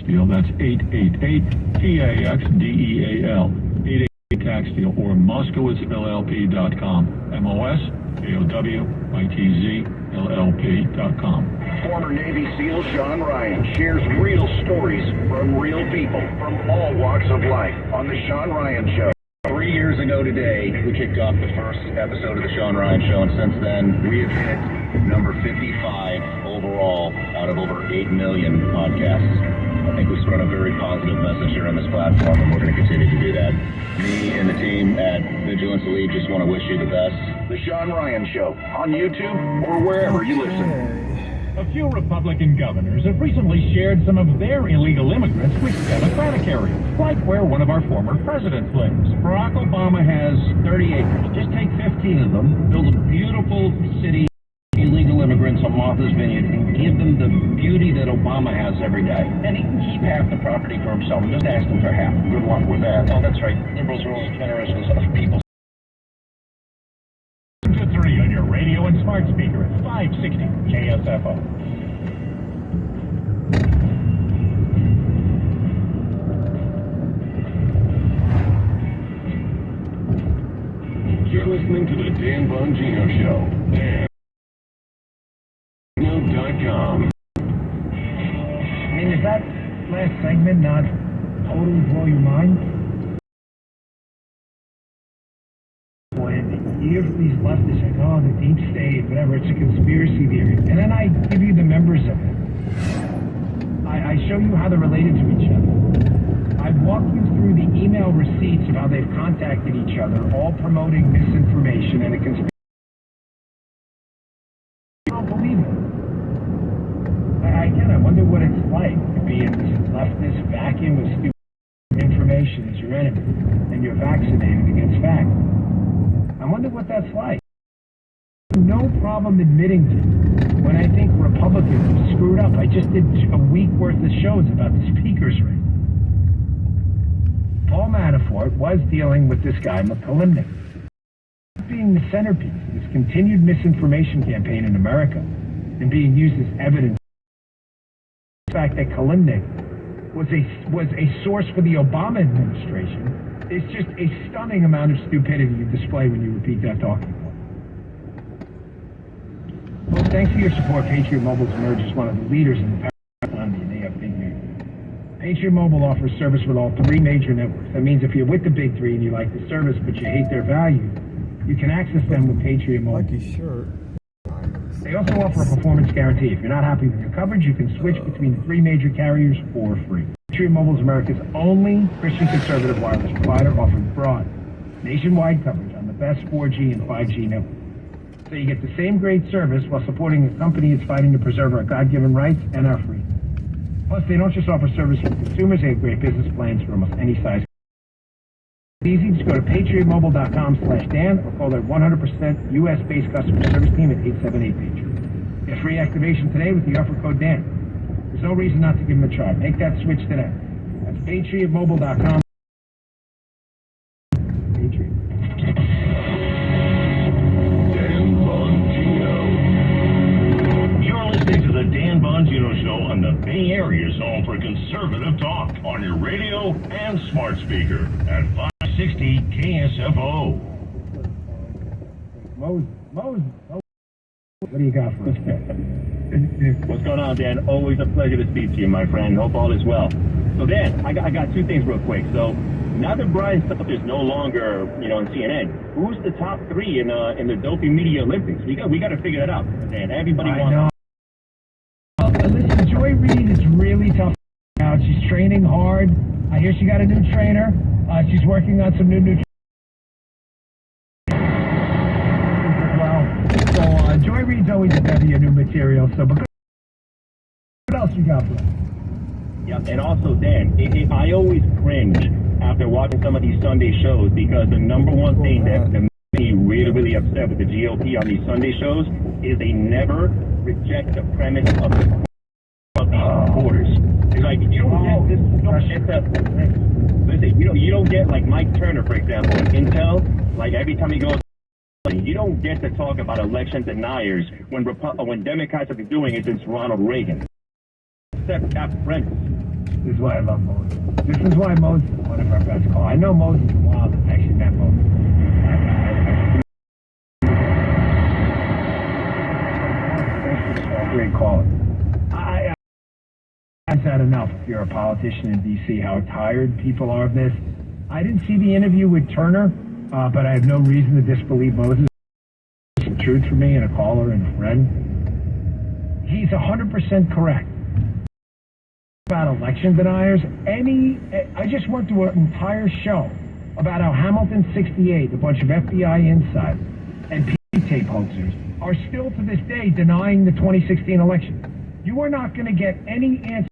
Deal. That's 888-TAX-DEAL. 888-TAX-DEAL or MoskowitzLLP.com. MOSKOWITZLLP.com. Former Navy SEAL Sean Ryan shares real stories from real people from all walks of life on The Sean Ryan Show. 3 years ago today, we kicked off the first episode of The Sean Ryan Show, and since then, we have hit number 55 overall out of over 8 million podcasts. I think we spread a very positive message here on this platform, and we're going to continue to do that. Me and the team at Vigilance Elite just want to wish you the best. The Sean Ryan Show on YouTube or wherever you listen. A few Republican governors have recently shared some of their illegal immigrants with Democratic areas, like where one of our former presidents lives. Barack Obama has 30 acres. Just take 15 of them, build a beautiful city, illegal immigrants on Martha's Vineyard, and give them the beauty that Obama has every day. And he can keep half the property for himself. Just ask him for half. Good luck with that. Oh, that's right. Liberals are always generous with other people. 3 on your radio and smart speaker at 560 KSFO. You're listening to the Dan Bongino Show. Dan.com. I mean, is that last segment not totally blow your mind? You hear from these leftists like, oh, the deep state, whatever, it's a conspiracy theory. And then I give you the members of it. I show you how they're related to each other. I walk you through the email receipts of how they've contacted each other, all promoting misinformation and a conspiracy. I don't believe it. Again, I wonder what it's like to be in this leftist vacuum of stupid information as your enemy, and you're vaccinated against facts. I wonder what that's like. No problem admitting to when I think Republicans have screwed up. I just did a week worth of shows about the speakers rate. Paul Manafort was dealing with this guy, McCollumnick, being the centerpiece of this continued misinformation campaign in America and being used as evidence. The fact that Kalumnick was a source for the Obama administration is just a stunning amount of stupidity you display when you repeat that talking point. Well, thanks for your support. Patriot Mobile's emerged as one of the leaders in the power economy, and they have big news. Patriot Mobile offers service with all 3 major networks. That means if you're with the big 3 and you like the service but you hate their value, you can access them with Patriot Mobile. Lucky shirt. They also offer a performance guarantee. If you're not happy with your coverage, you can switch between the 3 major carriers for free. Patriot Mobile is America's only Christian conservative wireless provider, offering broad, nationwide coverage on the best 4G and 5G networks. So you get the same great service while supporting a company that's fighting to preserve our God-given rights and our freedom. Plus, they don't just offer service for consumers, they have great business plans for almost any size. It's easy. Just go to patriotmobile.com/Dan or call their 100% U.S.-based customer service team at 878-PATRIOT. Get free activation today with the offer code Dan. There's no reason not to give them a try. Make that switch today. That's patriotmobile.com. Patriot. Dan Bongino. You're listening to the Dan Bongino Show on the Bay Area's home for conservative talk on your radio and smart speaker at 560 KSFO. Moses. What do you got for us? What's going on, Dan? Always a pleasure to speak to you, my friend. Hope all is well. So, Dan, I got 2 things real quick. So, now that Brian Stuff is no longer, on CNN, who's the top 3 in the doping media Olympics? We got to figure that out, Dan. Everybody wants. Know. Well, listen, Joy Reid is really tough out. She's training hard. I hear she got a new trainer. She's working on some new nutrition. Joy Reid's always a bevy of new material, so but what else you got for us? Yeah, and also, Dan, I always cringe after watching some of these Sunday shows because the number one thing that makes me really, really upset with the GOP on these Sunday shows is they never reject the premise of these reporters. It's like, you don't get this, you don't get like Mike Turner, for example, in Intel, like every time he goes, you don't get to talk about election deniers when Democrats have been doing it since Ronald Reagan. Except that premise. This is why I love Moses. This is why Moses is one of our best calls. I know Moses a while. I actually met Moses. Great caller. I've said enough. If you're a politician in D.C., how tired people are of this. I didn't see the interview with Turner, but I have no reason to disbelieve Moses. Some truth for me and a caller and a friend. He's 100% correct about election deniers. I just went through an entire show about how Hamilton 68, a bunch of FBI insiders and tape hoaxers, are still to this day denying the 2016 election. You are not going to get any answer,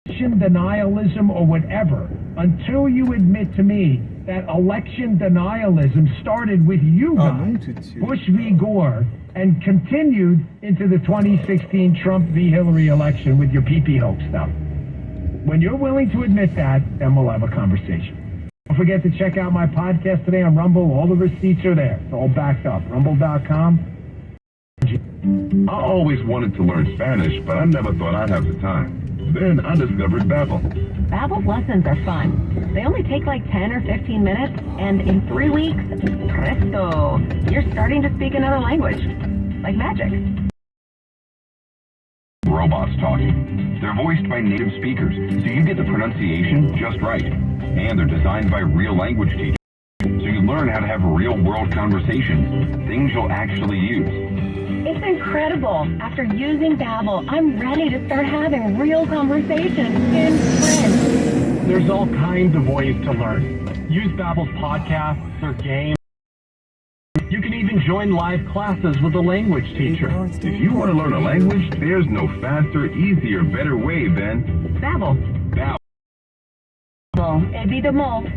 denialism or whatever, until you admit to me that election denialism started with you guys, Bush v. Gore, and continued into the 2016 Trump v. Hillary election with your PP hoax stuff. When you're willing to admit that, then we'll have a conversation. Don't forget to check out my podcast today on Rumble. All the receipts are there. It's all backed up. Rumble.com. I always wanted to learn Spanish, but I never thought I'd have the time. Then I discovered Babbel. Babbel's lessons are fun. They only take like 10 or 15 minutes, and in 3 weeks, presto, you're starting to speak another language. Like magic. Robots talking. They're voiced by native speakers, so you get the pronunciation just right. And they're designed by real language teachers, so you learn how to have real-world conversations, things you'll actually use. It's incredible. After using Babbel, I'm ready to start having real conversations in French. There's all kinds of ways to learn. Use Babbel's podcasts or games. You can even join live classes with a language teacher. If you want to learn a language, there's no faster, easier, better way than Babbel. Babbel. Évidemment.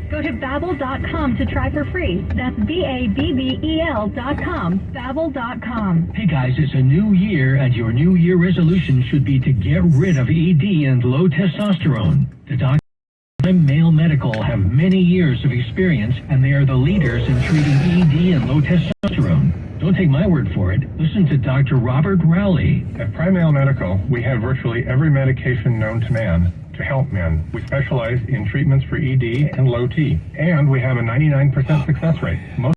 Go to Babbel.com to try for free. That's Babbel.com. Babbel.com. Hey guys, it's a new year, and your New Year resolution should be to get rid of ED and low testosterone. The doctor Male Medical have many years of experience, and they are the leaders in treating ED and low testosterone. Don't take my word for it. Listen to Dr. Robert Rowley. At Prime Male Medical, we have virtually every medication known to man to help men. We specialize in treatments for ED and low T, and we have a 99% success rate. Most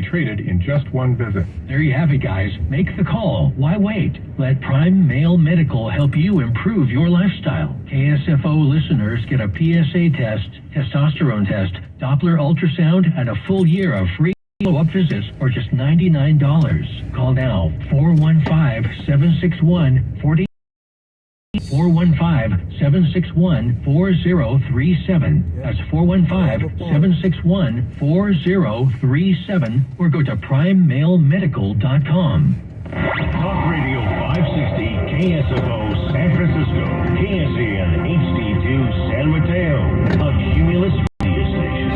treated in just one visit. There you have it, guys. Make the call. Why wait? Let Prime Male Medical help you improve your lifestyle. KSFO listeners get a PSA test, testosterone test, Doppler ultrasound, and a full year of free follow-up visits for just $99. Call now, 415-761-40. 415-761-4037. That's 415-761-4037. Or go to primemalemedical.com. Talk Radio 560, KSFO San Francisco, KSAN HD2 San Mateo, a Cumulus radio station.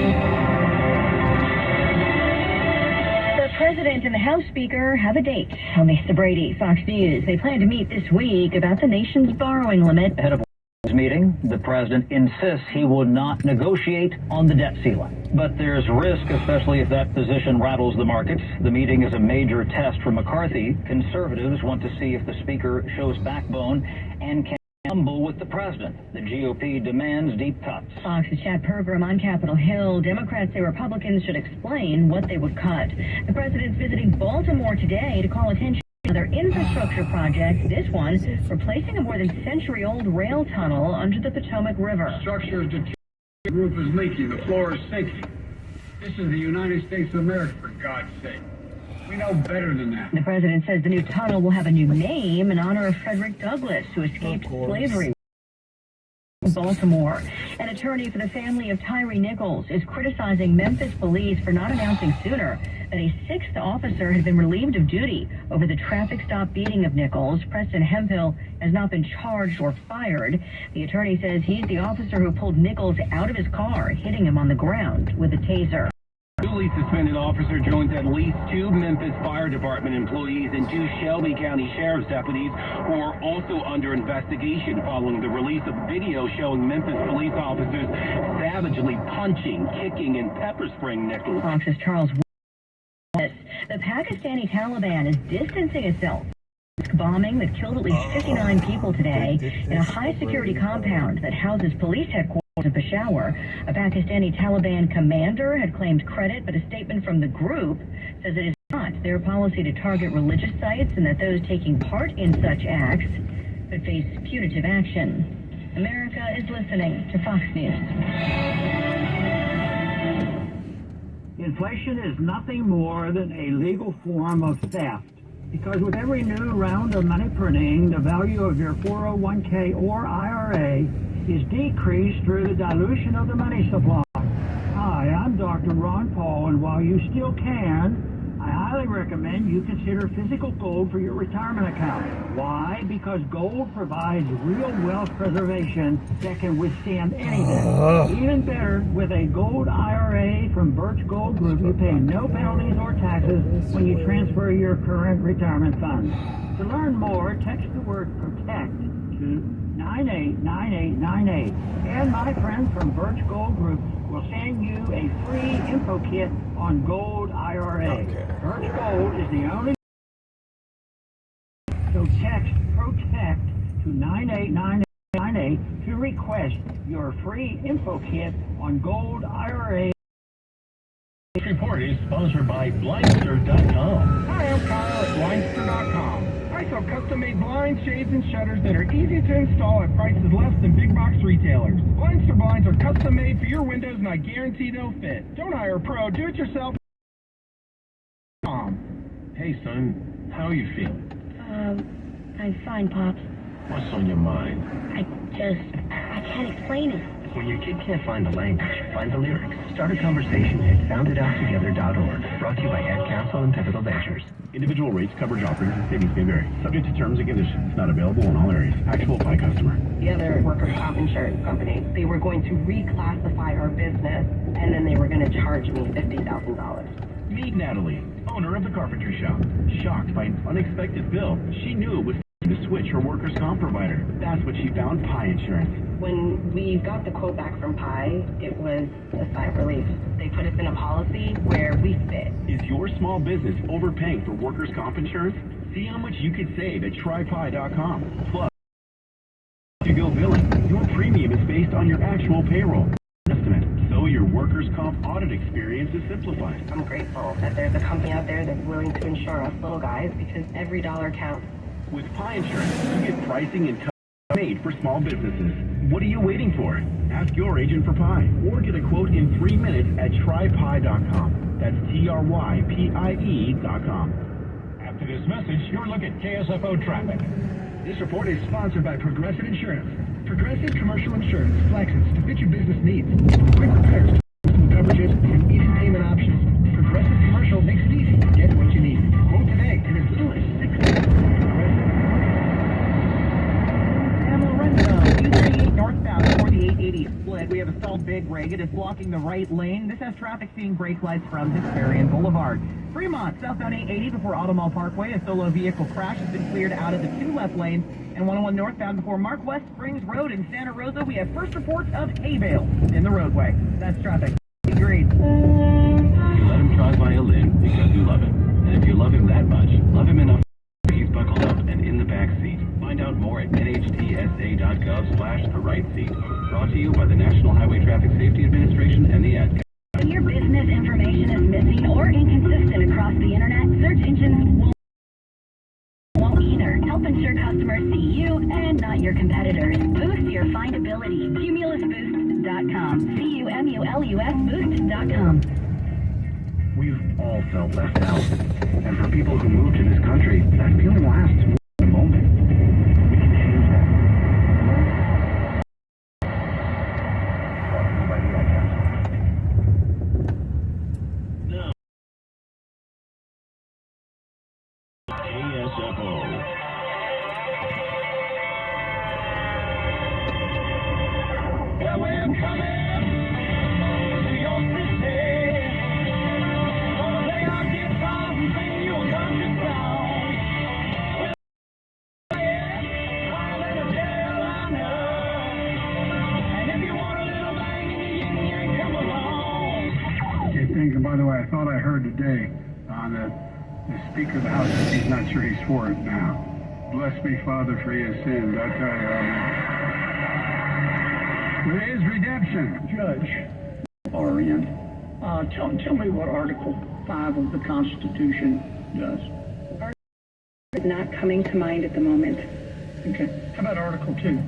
The President and the House Speaker have a date. On Lisa Brady, Fox News. They plan to meet this week about the nation's borrowing limit. Ahead of his meeting, the president insists he will not negotiate on the debt ceiling. But there's risk, especially if that position rattles the markets. The meeting is a major test for McCarthy. Conservatives want to see if the speaker shows backbone and can humble with the president. The GOP demands deep cuts. Fox's chat program on Capitol Hill. Democrats say Republicans should explain what they would cut. The president's visiting Baltimore today to call attention to their infrastructure project. This one, replacing a more than century-old rail tunnel under the Potomac River. Structure is deteriorating, the roof is leaking, the floor is sinking. This is the United States of America, for God's sake. We know better than that. The president says the new tunnel will have a new name in honor of Frederick Douglass, who escaped slavery in Baltimore. An attorney for the family of Tyree Nichols is criticizing Memphis police for not announcing sooner that a sixth officer had been relieved of duty over the traffic stop beating of Nichols. Preston Hemphill has not been charged or fired. The attorney says he's the officer who pulled Nichols out of his car, hitting him on the ground with a taser. Newly suspended officer joins at least 2 Memphis Fire Department employees and 2 Shelby County Sheriff's deputies who are also under investigation following the release of video showing Memphis police officers savagely punching, kicking, and pepper spraying Nichols. Fox's Charles. The Pakistani Taliban is distancing itself bombing that killed at least 59 people today in a high-security compound that houses police headquarters in Peshawar. A Pakistani Taliban commander had claimed credit, but a statement from the group says it is not their policy to target religious sites and that those taking part in such acts could face punitive action. America is listening to Fox News. Inflation is nothing more than a legal form of theft. Because with every new round of money printing, the value of your 401k or IRA is decreased through the dilution of the money supply. Hi, I'm Dr. Ron Paul, and while you still can, I highly recommend you consider physical gold for your retirement account. Why? Because gold provides real wealth preservation that can withstand anything. Even better, with a gold IRA from Birch Gold Group, you pay no penalties or taxes when you transfer your current retirement funds. To learn more, text the word PROTECT to 989898. And my friends from Birch Gold Group will send you a free info kit on Gold IRA. Birch Gold is the only. So text PROTECT to 989898 to request your free info kit on Gold IRA. This report is sponsored by Blindster.com. Hi, I'm Kyle at Blindster.com. I sell custom-made blinds, shades, and shutters that are easy to install at prices less than big box retailers. Blindster blinds are custom-made for your windows, and I guarantee they'll fit. Don't hire a pro. Do it yourself. Hey, son, how are you feeling? I'm fine, Pops. What's on your mind? I can't explain it. When your kid can't find the language, find the lyrics. Start a conversation at soundedouttogether.org. Brought to you by Ad Council and Pivotal Ventures. Individual rates, coverage offerings, and savings may vary. Subject to terms and conditions. Not available in all areas. Actual by customer. The other workers' comp insurance company, they were going to reclassify our business, and then they were going to charge me $50,000. Meet Natalie, owner of the carpentry shop. Shocked by an unexpected bill, she knew it was to switch her workers' comp provider. That's what she found Pi Insurance. When we got the quote back from Pi, it was a sigh of relief. They put us in a policy where we fit. Is your small business overpaying for workers' comp insurance? See how much you could save at trypi.com. Plus, to go billing, your premium is based on your actual payroll estimate, so your workers' comp audit experience is simplified. I'm grateful that there's a company out there that's willing to insure us little guys, because every dollar counts. With Pi Insurance, you get pricing and made for small businesses. What are you waiting for? Ask your agent for Pi, or get a quote in 3 minutes at trypi.com. That's TRYPIE.com. After this message, your look at KSFO traffic. This report is sponsored by Progressive Insurance. Progressive Commercial Insurance flexes to fit your business needs. Quick repairs, custom coverages, and easy payment options. Progressive Commercial makes it easy to get what you need. Quote today in as little as 6 minutes. Northbound before the 880 split, we have a stalled big rig. It is blocking the right lane. This has traffic seeing brake lights from Hesperian Boulevard. Fremont, southbound 880 before Automall Parkway. A solo vehicle crash has been cleared out of the 2 left lanes. And 101 northbound before Mark West Springs Road in Santa Rosa, we have first reports of hay bales in the roadway. That's traffic. Agreed. You let him drive violin because you love him. And if you love him that much, love him enough he's buckled up and in the back seat. Find out more at nhtsa.gov/the-right-seat. Brought to you by the National Highway Traffic Safety Administration and the Ad Council. When your business information is missing or inconsistent across the internet, search engines won't either. Help ensure customers see you and not your competitors. Boost your findability. Cumulusboost.com. CUMULUS boost.com. We've all felt left out. And for people who moved to this country, that feeling lasts more than a moment. We can change that. Brought to you by the Ad Council. KSFO. Well, we're coming to your city. Gonna lay our guitars and sing you a country song. Well, yeah, I'll let a Carolina. And if you want a little bang in your yin-yang, come along. Okay, thanks. And by the way, I thought I heard today on the Speaker of the House, he's not sure he's for it now. Bless me, Father, for your sins. I tell you, amen. There is redemption. Judge Orient, tell me what Article 5 of the Constitution does. Is not coming to mind at the moment. Okay. How about Article 2?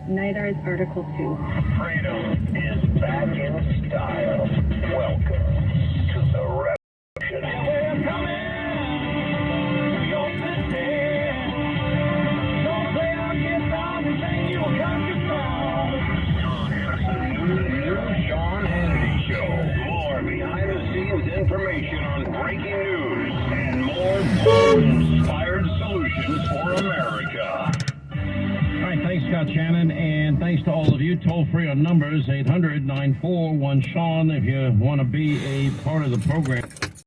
Neither is Article 2. Freedom is back in style. Welcome to the revolution. We're coming to your city. Don't play our guest songs and sing you a country song. The new Sean Hannity Show. More behind-the-scenes information on breaking news and more bold-inspired solutions for America. All right, thanks, Scott Shannon, and thanks to all of you. Toll free on numbers 800-941-SEAN if you want to be a part of the program.